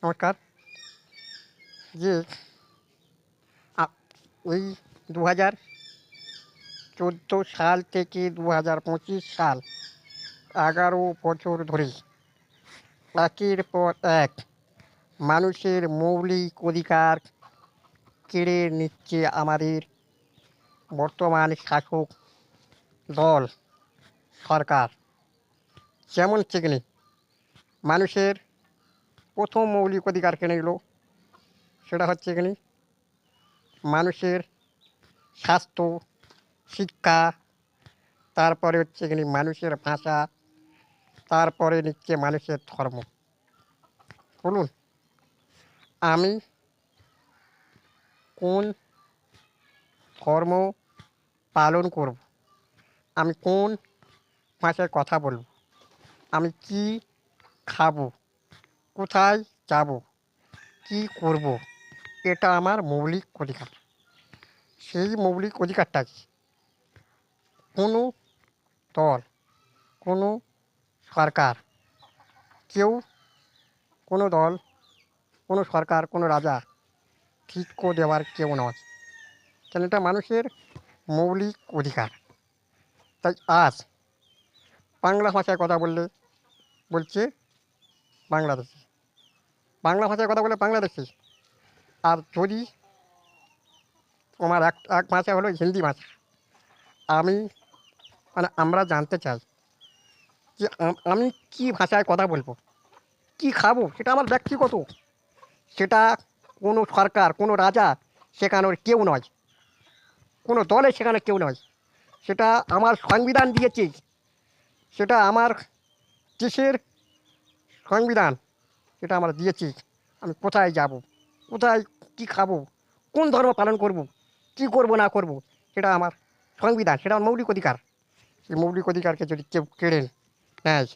নমস্কার। যে ওই 2014 সাল থেকে 2025 সাল 11 বছর ধরে একের পর এক মানুষের মৌলিক অধিকার কেড়ে নিচ্ছে আমাদের বর্তমান শাসক দল সরকার। যেমন সেখানে মানুষের প্রথম মৌলিক অধিকার কেড়ে নিল, সেটা হচ্ছে এখানে মানুষের স্বাস্থ্য, শিক্ষা, তারপরে হচ্ছে এখানে মানুষের ভাষা, তারপরে নিচ্ছে মানুষের ধর্ম। বলুন, আমি কোন ধর্ম পালন করব, আমি কোন ভাষায় কথা বলব, আমি কি খাবো, কোথায় যাব, কি করব, এটা আমার মৌলিক অধিকার। সেই মৌলিক অধিকারটাকে কোনো দল, কোনো সরকার, কেউ, কোনো দল, কোনো সরকার, কোনো রাজা ঠিক করে দেওয়ার কেউ নয়, কেন এটা মানুষের মৌলিক অধিকার। তাই আজ বাংলা ভাষায় কথা বলছে বাংলাদেশি, বাংলা ভাষায় কথা বলে বাংলাদেশি। আর যদি আমার এক ভাষা হলো হিন্দি ভাষা, আমি আমরা জানতে চাই যে আমি কি ভাষায় কথা বলবো, কি খাবো, সেটা আমার ব্যক্তিগত। সেটা কোনো সরকার, কোনো রাজা শেখানোর কেউ নয়, কোনো দলে শেখানোর কেউ নয়। সেটা আমার সংবিধান দিয়েছে, সেটা আমার দেশের সংবিধান, সেটা আমরা দিয়েছি। আমি কোথায় যাব, কোথায় কী খাবো, কোন ধর্ম পালন করব, কি করব না করব, সেটা আমার সংবিধান, সেটা আমার মৌলিক অধিকার। সেই মৌলিক অধিকারকে যদি কেউ কেড়ে নেয়,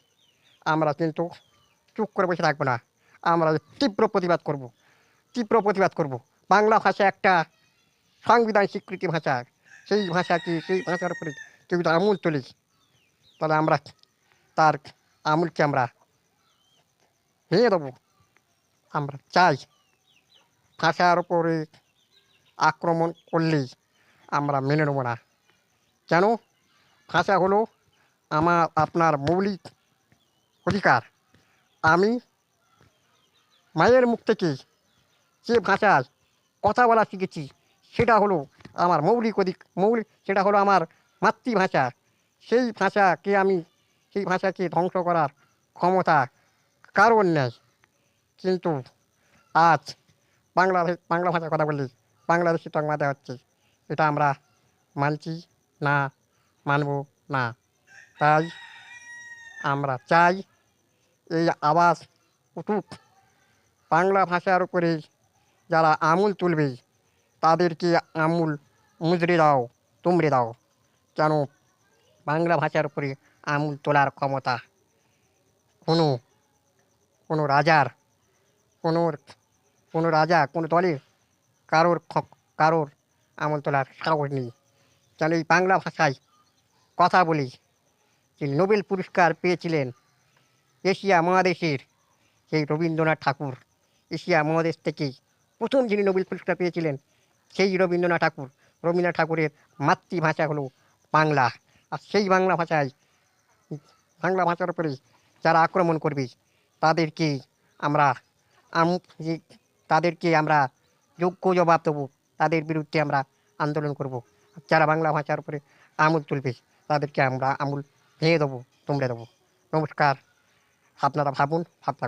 আমরা কিন্তু চুপ করে বসে থাকবো না, আমরা তীব্র প্রতিবাদ করব, তীব্র প্রতিবাদ করব। বাংলা ভাষা একটা সংবিধান স্বীকৃতি ভাষা, সেই ভাষাকে, সেই ভাষার উপরে কেউ যদি আমূল তুলি, তাহলে আমরা তার আমূলকে আমরা ভেঙে দেবো। আমরা চাই ভাষার উপরে আক্রমণ করলেই আমরা মেনে নেব না। কেন? ভাষা হলো আমার আপনার মৌলিক অধিকার। আমি মায়ের মুখ থেকে যে ভাষায় কথা বলা শিখেছি, সেটা হলো আমার মৌলিক, সেটা হলো আমার মাতৃভাষা। সেই ভাষাকে ধ্বংস করার ক্ষমতা কারোর নেই। কিন্তু আজ বাংলা ভাষায় কথা বললে বাংলাদেশি তকমা দেওয়া হচ্ছে, এটা আমরা মানছি না, মানব না। তাই আমরা চাই এই আওয়াজ উঠুক। বাংলা ভাষার উপরে যারা আঙুল তুলবে, তাদেরকে আঙুল মুচড়ে দাও, তুমড়ে দাও। কেন? বাংলা ভাষার উপরে আঙুল তোলার ক্ষমতা কোনো কোনো রাজার, কোনো কোনো রাজা, কোনো দলের কারোর আঙুল তোলার সাহস নেই। কেন? এই বাংলা ভাষায় কথা বলি যে নোবেল পুরস্কার পেয়েছিলেন এশিয়া মহাদেশের সেই রবীন্দ্রনাথ ঠাকুর। এশিয়া মহাদেশ থেকে প্রথম যিনি নোবেল পুরস্কার পেয়েছিলেন, সেই রবীন্দ্রনাথ ঠাকুরের মাতৃভাষা হলো বাংলা। আর সেই বাংলা ভাষার উপরে যারা আক্রমণ করবে, তাদেরকে আমরা তাদেরকে আমরা যোগ্য জবাব দেবো, তাদের বিরুদ্ধে আমরা আন্দোলন করব। যারা বাংলা ভাষার উপরে আঙুল তুলবে, তাদেরকে আমরা আঙুল ভেঙে দেবো, তুমড়ে দেবো। নমস্কার। আপনারা ভাবুন, ভাবনা